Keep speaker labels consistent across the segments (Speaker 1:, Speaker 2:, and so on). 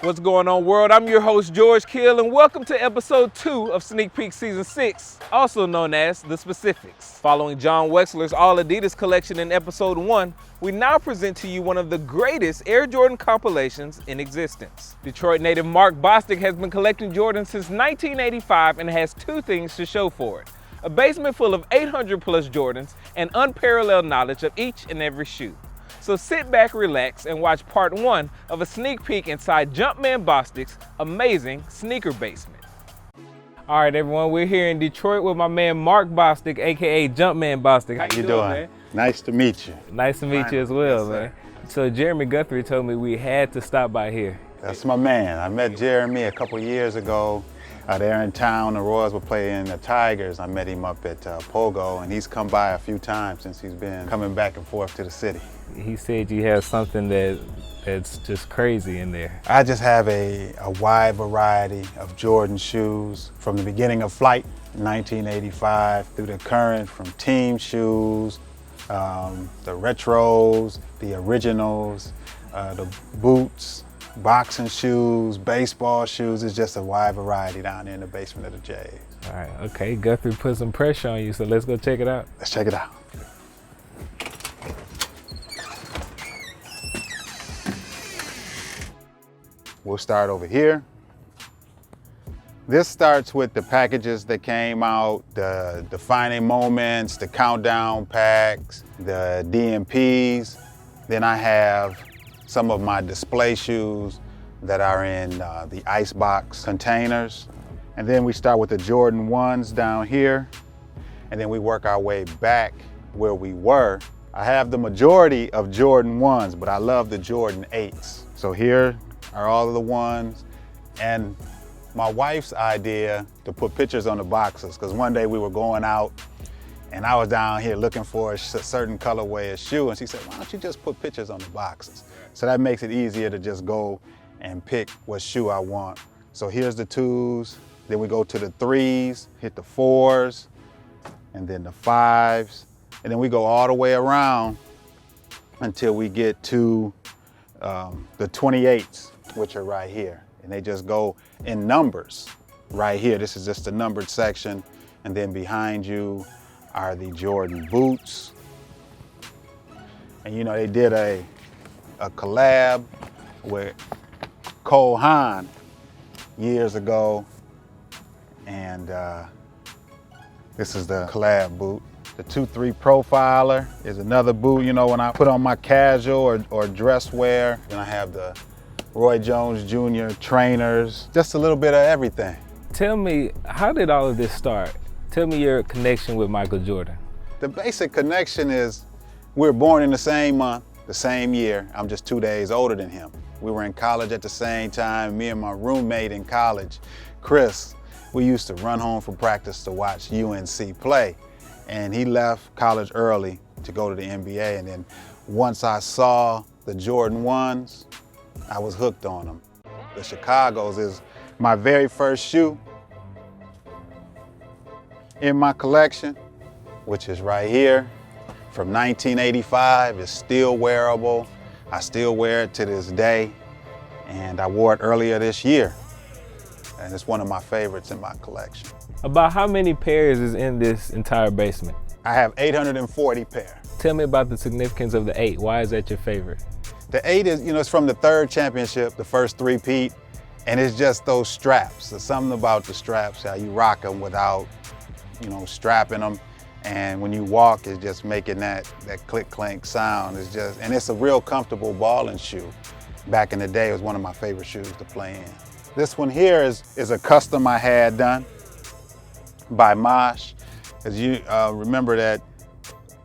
Speaker 1: What's going on, world? I'm your host, George Kill, and welcome to episode 2 of Sneak Peek Season 6, also known as The Specifics. Following John Wexler's All Adidas collection in episode 1, we now present to you one of the greatest Air Jordan compilations in existence. Detroit native Mark Bostic has been collecting Jordans since 1985 and has two things to show for it: a basement full of 800 plus Jordans and unparalleled knowledge of each and every shoe. So sit back, relax, and watch part 1 of a sneak peek inside Jumpman Bostic's amazing sneaker basement. All right, everyone, we're here in Detroit with my man Mark Bostic, aka Jumpman Bostic. How you doing, man?
Speaker 2: Nice to meet you.
Speaker 1: Nice to meet you as well, man. So Jeremy Guthrie told me we had to stop by here.
Speaker 2: That's my man. I met Jeremy a couple years ago. There in town, the Royals were playing the Tigers. I met him up at Pogo, and he's come by a few times since he's been coming back and forth to the city.
Speaker 1: He said you have something that's just crazy in there.
Speaker 2: I just have a wide variety of Jordan shoes from the beginning of flight, 1985, through the current, from team shoes, the retros, the originals, the boots, boxing shoes, baseball shoes. It's just a wide variety down there in the basement of the Jays.
Speaker 1: All right, okay, Guthrie put some pressure on you, so let's go check it out.
Speaker 2: Let's check it out. We'll start over here. This starts with the packages that came out, the defining moments, the countdown packs, the DMPs. Then I have some of my display shoes that are in the icebox containers. And then we start with the Jordan 1s down here, and then we work our way back where we were. I have the majority of Jordan 1s, but I love the Jordan 8s. So here are all of the ones, and my wife's idea to put pictures on the boxes, because one day we were going out and I was down here looking for a certain colorway of shoe, and she said, why don't you just put pictures on the boxes? So that makes it easier to just go and pick what shoe I want. So here's the 2s, then we go to the 3s, hit the 4s, and then the 5s, and then we go all the way around until we get to the 28s, which are right here. And they just go in numbers right here. This is just the numbered section. And then behind you are the Jordan boots. And you know, they did a collab with Cole Haan years ago. And this is the collab boot. The 2-3 Profiler is another boot, you know, when I put on my casual or dress wear. And I have the Roy Jones Jr. trainers, just a little bit of everything.
Speaker 1: Tell me, how did all of this start? Tell me your connection with Michael Jordan.
Speaker 2: The basic connection is we were born in the same month, the same year. I'm just 2 days older than him. We were in college at the same time. Me and my roommate in college, Chris, we used to run home from practice to watch UNC play. And he left college early to go to the NBA. And then once I saw the Jordan 1s, I was hooked on them. The Chicago's is my very first shoe in my collection, which is right here from 1985. It's still wearable. I still wear it to this day. And I wore it earlier this year. And it's one of my favorites in my collection.
Speaker 1: About how many pairs is in this entire basement?
Speaker 2: I have 840 pair.
Speaker 1: Tell me about the significance of the 8. Why is that your favorite?
Speaker 2: The 8 is, you know, it's from the 3rd championship, the first 3-peat, and it's just those straps. There's something about the straps, how you rock them without, you know, strapping them. And when you walk, it's just making that click-clank sound. It's just, and it's a real comfortable balling shoe. Back in the day, it was one of my favorite shoes to play in. This one here is a custom I had done by Mosh. As you remember that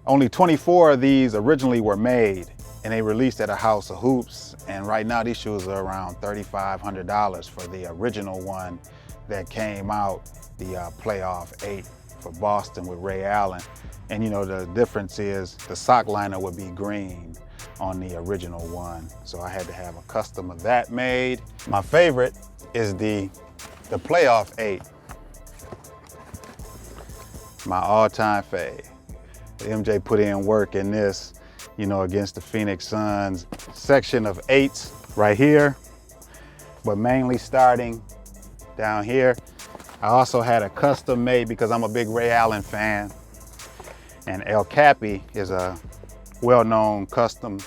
Speaker 2: only 24 of these originally were made, and they released at a House of Hoops. And right now these shoes are around $3,500 for the original one that came out, the Playoff 8 for Boston with Ray Allen. And you know, the difference is the sock liner would be green on the original one. So I had to have a custom of that made. My favorite is the Playoff 8. My all-time fave. MJ put in work in this, you know, against the Phoenix Suns. Section of 8s right here. but mainly starting down here. I also had a custom made because I'm a big Ray Allen fan. And El Capi is a well-known custom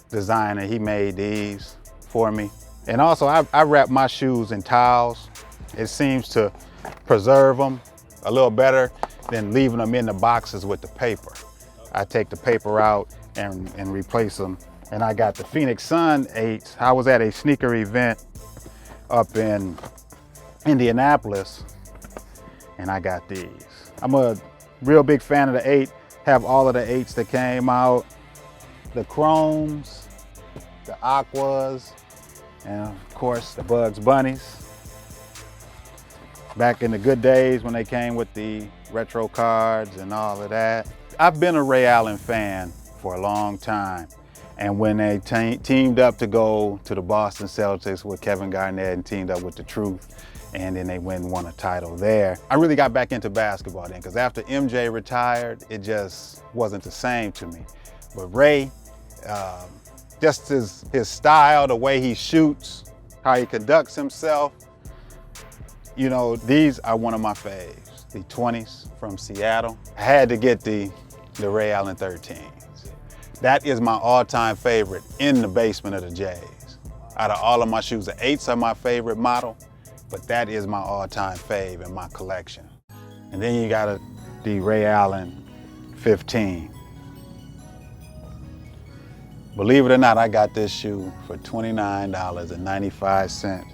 Speaker 2: designer. He made these for me. And also I wrap my shoes in towels. It seems to preserve them a little better than leaving them in the boxes with the paper. I take the paper out and replace them. And I got the Phoenix Sun 8s. I was at a sneaker event up in Indianapolis, and I got these. I'm a real big fan of the 8. Have all of the 8s that came out. The chromes, the aquas, and of course the Bugs Bunnies. Back in the good days when they came with the retro cards and all of that. I've been a Ray Allen fan for a long time. And when they teamed up to go to the Boston Celtics with Kevin Garnett and teamed up with the Truth, and then they went and won a title there, I really got back into basketball then, because after MJ retired, it just wasn't the same to me. But Ray, just his style, the way he shoots, how he conducts himself, you know, these are one of my faves. The 20s from Seattle. I had to get the Ray Allen 13s. That is my all-time favorite in the basement of the Jays. Out of all of my shoes, the 8s are my favorite model, but that is my all-time fave in my collection. And then you got the Ray Allen 15. Believe it or not, I got this shoe for $29.95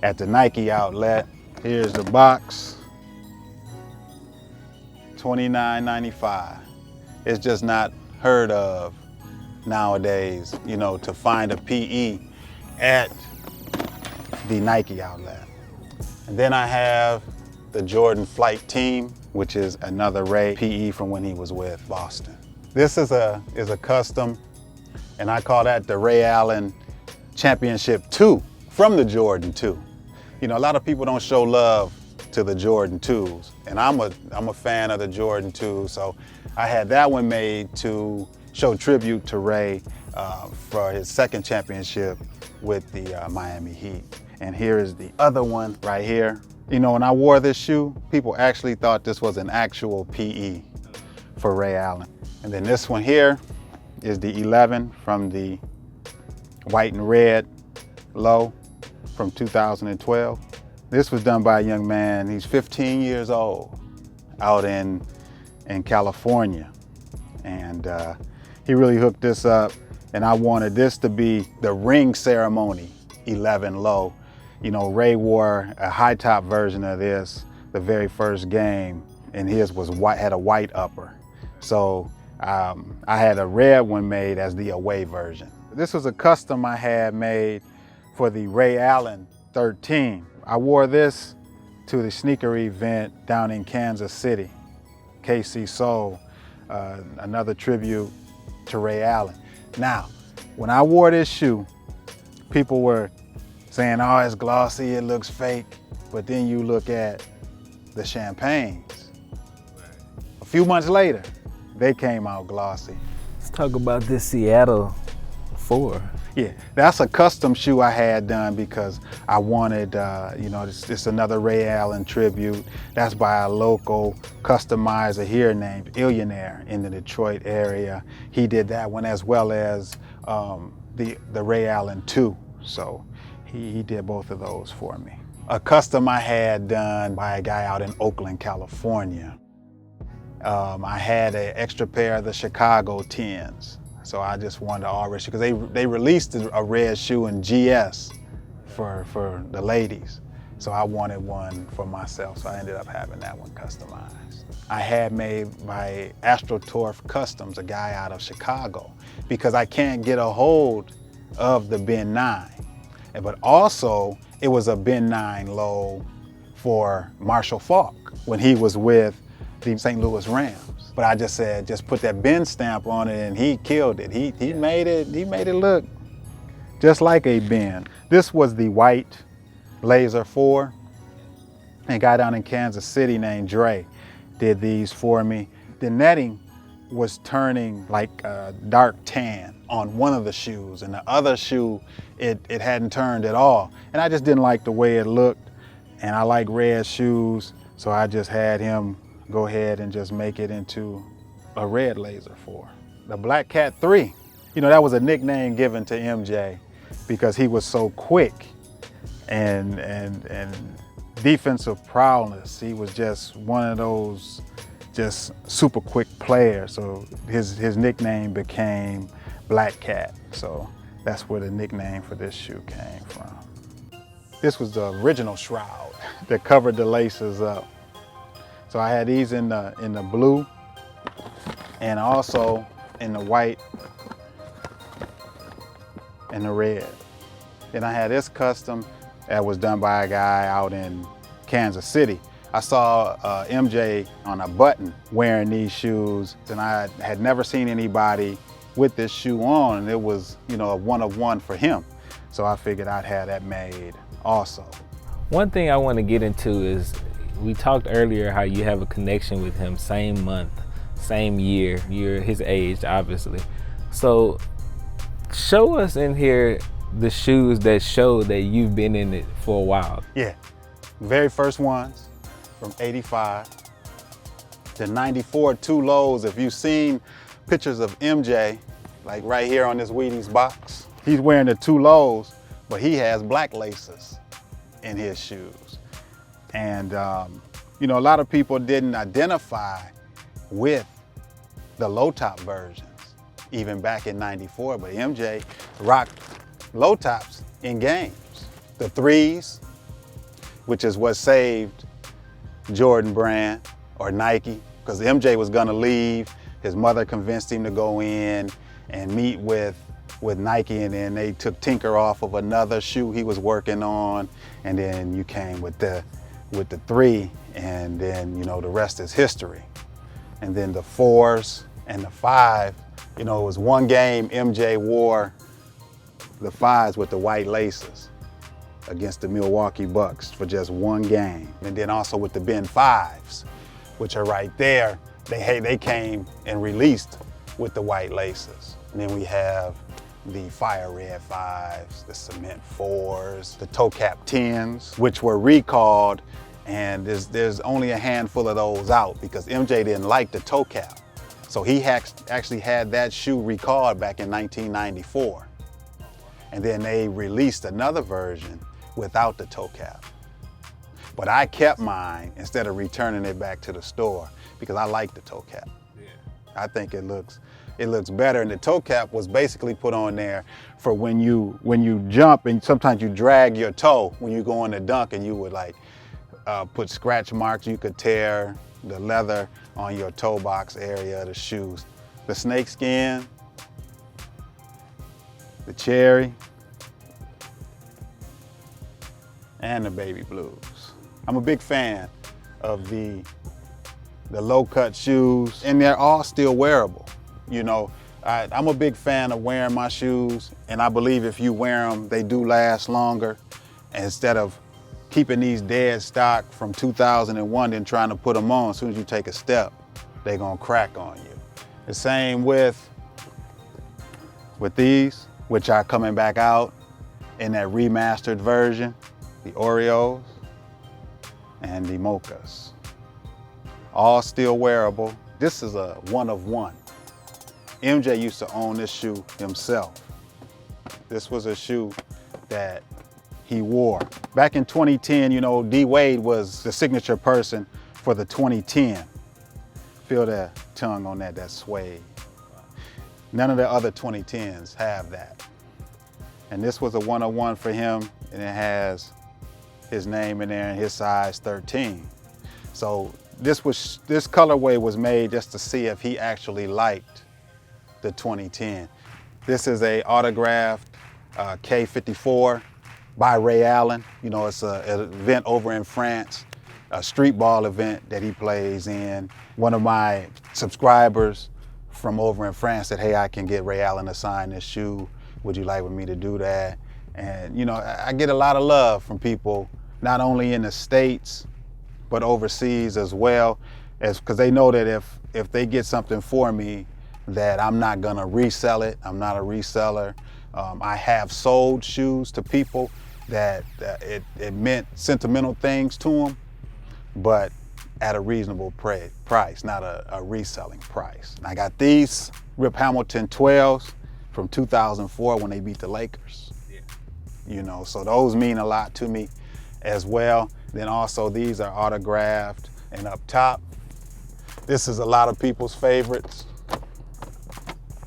Speaker 2: at the Nike outlet. Here's the box, $29.95. It's just not heard of nowadays, you know, to find a PE at the Nike outlet. And then I have the Jordan Flight Team, which is another Ray PE from when he was with Boston. This is a custom, and I call that the Ray Allen Championship 2 from the Jordan 2. You know, a lot of people don't show love to the Jordan 2s, and I'm a fan of the Jordan 2, so I had that one made to show tribute to Ray for his second championship with the Miami Heat. And here is the other one right here. You know, when I wore this shoe, people actually thought this was an actual PE for Ray Allen. And then this one here is the 11 from the white and red low from 2012. This was done by a young man, he's 15 years old, out in California. And he really hooked this up, and I wanted this to be the ring ceremony 11 low. You know, Ray wore a high top version of this the very first game, and his was white, had a white upper. So I had a red one made as the away version. This was a custom I had made for the Ray Allen 13. I wore this to the sneaker event down in Kansas City, KC Soul, another tribute to Ray Allen. Now, when I wore this shoe, people were saying, oh, it's glossy, it looks fake. But then you look at the champagnes. A few months later, they came out glossy.
Speaker 1: Let's talk about this Seattle 4.
Speaker 2: Yeah, that's a custom shoe I had done because I wanted, you know, it's another Ray Allen tribute. That's by a local customizer here named Illionaire in the Detroit area. He did that one as well as the Ray Allen 2. So he did both of those for me. A custom I had done by a guy out in Oakland, California. I had an extra pair of the Chicago 10s. So I just wanted to all red shoe, because they released a red shoe in GS for the ladies. So I wanted one for myself, so I ended up having that one customized. I had made by AstroTurf Customs, a guy out of Chicago, because I can't get a hold of the Ben 9. But also, it was a Ben 9 low for Marshall Faulk when he was with the St. Louis Rams. But I just said, just put that Ben stamp on it, and he killed it. He made it look just like a Ben. This was the white Laser 4. A guy down in Kansas City named Dre did these for me. The netting was turning like a dark tan on one of the shoes, and the other shoe, it hadn't turned at all. And I just didn't like the way it looked, and I like red shoes, so I just had him go ahead and just make it into a red laser 4. The Black Cat 3, you know, that was a nickname given to MJ because he was so quick and defensive prowess. He was just one of those just super quick players. So his nickname became Black Cat. So that's where the nickname for this shoe came from. This was the original shroud that covered the laces up. So I had these in the blue and also in the white and the red. Then I had this custom that was done by a guy out in Kansas City. I saw MJ on a button wearing these shoes, and I had never seen anybody with this shoe on, and it was, you know, a one of one for him. So I figured I'd have that made also.
Speaker 1: One thing I want to get into is, we talked earlier how you have a connection with him, same month, same year, you're his age, obviously. So show us in here the shoes that show that you've been in it for a while.
Speaker 2: Yeah, very first ones from 85. The 94 two lows. If you've seen pictures of MJ, like right here on this Wheaties box, he's wearing the two lows, but he has black laces in his shoes. And you know, a lot of people didn't identify with the low top versions, even back in 94, but MJ rocked low tops in games. The 3s, which is what saved Jordan Brand or Nike, because MJ was gonna leave. His mother convinced him to go in and meet with Nike, and then they took Tinker off of another shoe he was working on, and then you came with the 3, and then, you know, the rest is history. And then the 4s and the 5, you know, it was one game MJ wore the 5s with the white laces against the Milwaukee Bucks for just one game. And then also with the Ben 5s, which are right there, they came and released with the white laces. And then we have the Fire Red 5s, the Cement 4s, the Toe Cap 10s, which were recalled, and there's only a handful of those out because MJ didn't like the toe cap. So he actually had that shoe recalled back in 1994. And then they released another version without the toe cap. But I kept mine instead of returning it back to the store because I like the toe cap. Yeah. I think it looks better, and the toe cap was basically put on there for when you jump and sometimes you drag your toe when you go in the dunk, and you would like put scratch marks. You could tear the leather on your toe box area of the shoes. The snake skin, the cherry, and the baby blues. I'm a big fan of the low cut shoes, and they're all still wearable. You know, I'm a big fan of wearing my shoes, and I believe if you wear them, they do last longer. And instead of keeping these dead stock from 2001 and trying to put them on, as soon as you take a step, they're gonna crack on you. The same with these, which are coming back out in that remastered version, the Oreos and the Mochas. All still wearable. This is a one of one. MJ used to own this shoe himself. This was a shoe that he wore. Back in 2010, you know, D Wade was the signature person for the 2010. Feel that tongue on that suede. None of the other 2010s have that. And this was a one-on-one for him, and it has his name in there and his size 13. So this colorway was made just to see if he actually liked the 2010. This is a autographed K54 by Ray Allen. You know, it's an event over in France, a street ball event that he plays in. One of my subscribers from over in France said, hey, I can get Ray Allen to sign this shoe. Would you like with me to do that? And you know, I get a lot of love from people, not only in the States, but overseas as well. because they know that if they get something for me, that I'm not gonna resell it. I'm not a reseller. I have sold shoes to people that it meant sentimental things to them, but at a reasonable price, not a reselling price. And I got these Rip Hamilton 12s from 2004 when they beat the Lakers. Yeah. You know, so those mean a lot to me as well. Then also these are autographed, and up top, this is a lot of people's favorites.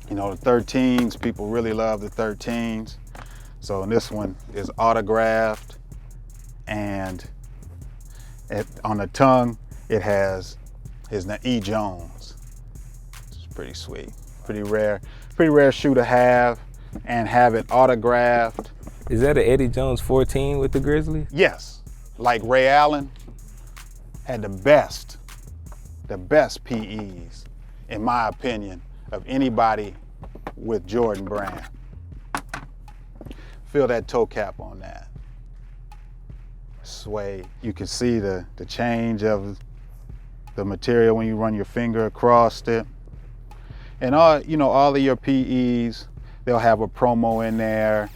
Speaker 2: You know, the 13s, people really love the 13s. So this one is autographed, and on the tongue, it has his name, E. Jones. It's pretty sweet, pretty rare shoe to have, and have it autographed.
Speaker 1: Is that an Eddie Jones 14 with the Grizzlies?
Speaker 2: Yes, like Ray Allen had the best PEs, in my opinion, of anybody with Jordan brand. Feel that toe cap on that. Suede. You can see the change of the material when you run your finger across it. And all of your PEs, they'll have a promo in there.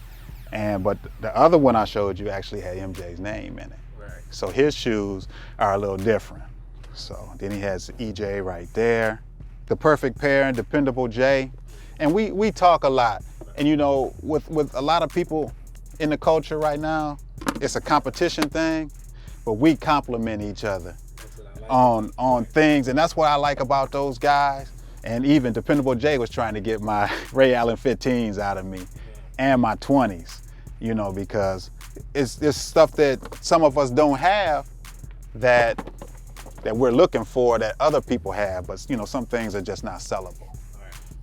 Speaker 2: But the other one I showed you actually had MJ's name in it. Right. So his shoes are a little different. So then he has EJ right there. The perfect pair and dependable J. And we talk a lot. And you know, with a lot of people in the culture right now, it's a competition thing, but we compliment each other on things, and that's what I like about those guys. And even Dependable J was trying to get my Ray Allen 15s out of me and my 20s, you know, because it's stuff that some of us don't have that we're looking for that other people have, but you know, some things are just not sellable.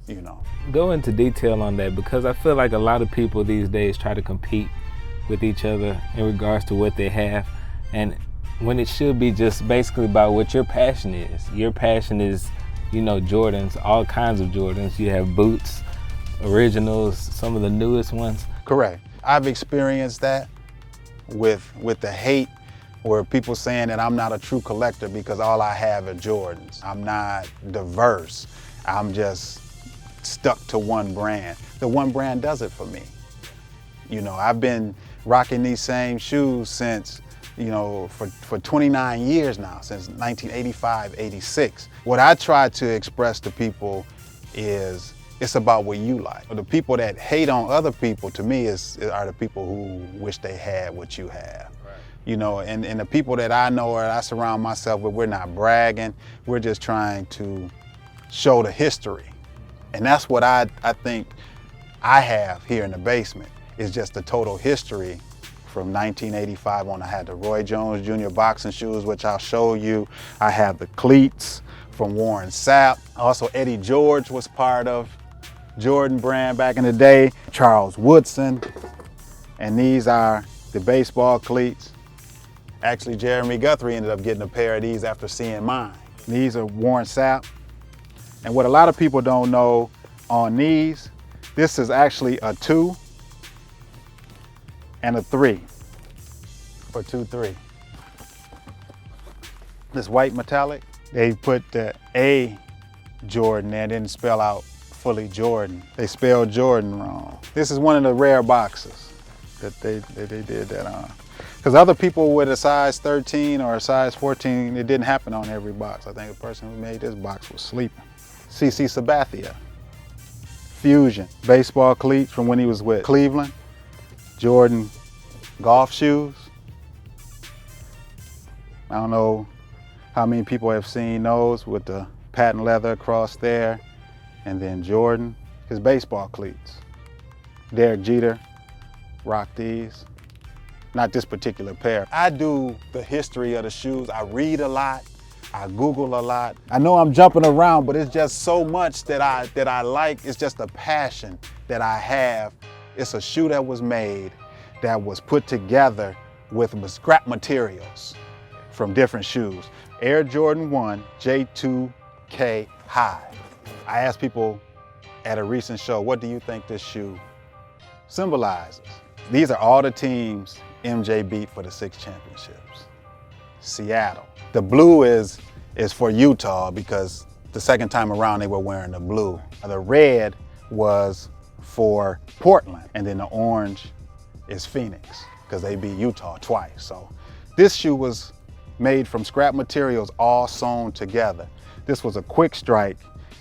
Speaker 2: You know.
Speaker 1: Go into detail on that, because I feel like a lot of people these days try to compete with each other in regards to what they have, and when it should be just basically about what your passion is. Your passion is, you know, Jordans, all kinds of Jordans. You have boots, originals, some of the newest ones.
Speaker 2: Correct. I've experienced that with the hate, where people saying that I'm not a true collector because all I have are Jordans. I'm not diverse. I'm just stuck to one brand. The one brand does it for me. You know, I've been rocking these same shoes since, you know, for 29 years now, since 1985, 86. What I try to express to people is it's about what you like. The people that hate on other people, to me, are the people who wish they had what you have. Right. You know, and the people that I know or I surround myself with, we're not bragging. We're just trying to show the history. And that's what I think I have here in the basement, is just the total history from 1985 on. I had the Roy Jones Jr. boxing shoes, which I'll show you. I have the cleats from Warren Sapp. Also, Eddie George was part of Jordan brand back in the day. Charles Woodson. And these are the baseball cleats. Actually, Jeremy Guthrie ended up getting a pair of these after seeing mine. These are Warren Sapp. And what a lot of people don't know on these, this is actually a 2 and a 3 for 2-3. This white metallic, they put the A Jordan there, didn't spell out fully Jordan. They spelled Jordan wrong. This is one of the rare boxes that they did that on. Because other people with a size 13 or a size 14, it didn't happen on every box. I think the person who made this box was sleeping. CC Sabathia, Fusion, baseball cleats from when he was with Cleveland, Jordan golf shoes. I don't know how many people have seen those with the patent leather across there, and then Jordan, his baseball cleats. Derek Jeter rocked these. Not this particular pair. I do the history of the shoes. I read a lot. I Google a lot. I know I'm jumping around, but it's just so much that I like. It's just a passion that I have. It's a shoe that was made, that was put together with scrap materials from different shoes. Air Jordan 1 J2K High. I asked people at a recent show, what do you think this shoe symbolizes? These are all the teams MJ beat for the 6 championships. Seattle. The blue is is for Utah because the second time around they were wearing the blue. The red was for Portland, and then the orange is Phoenix because they beat Utah twice. So this shoe was made from scrap materials all sewn together. This was a quick strike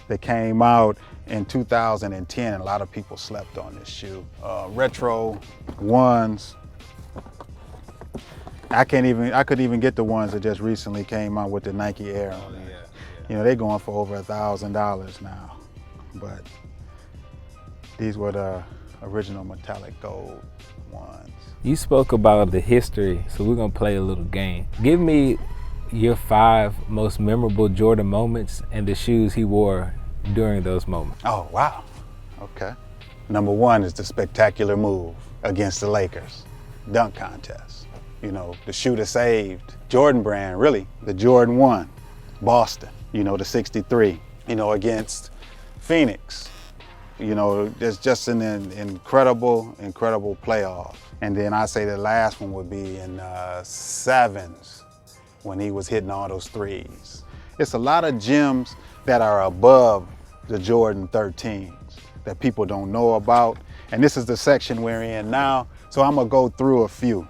Speaker 2: that came out in 2010, and a lot of people slept on this shoe. Retro ones. I couldn't even get the ones that just recently came out with the Nike Air on it. You know, they're going for over $1,000 now. But these were the original metallic gold ones.
Speaker 1: You spoke about the history, so we're gonna play a little game. Give me your 5 most memorable Jordan moments and the shoes he wore during those moments.
Speaker 2: Oh, wow. Okay. Number 1 is the spectacular move against the Lakers. Dunk contest. You know, the shoe that saved Jordan brand, really. The Jordan 1, Boston, you know, the 63, you know, against Phoenix. You know, it's just an incredible playoff. And then I say the last one would be in 7s when he was hitting all those threes. It's a lot of gems that are above the Jordan 13s that people don't know about. And this is the section we're in now, so I'm gonna go through a few.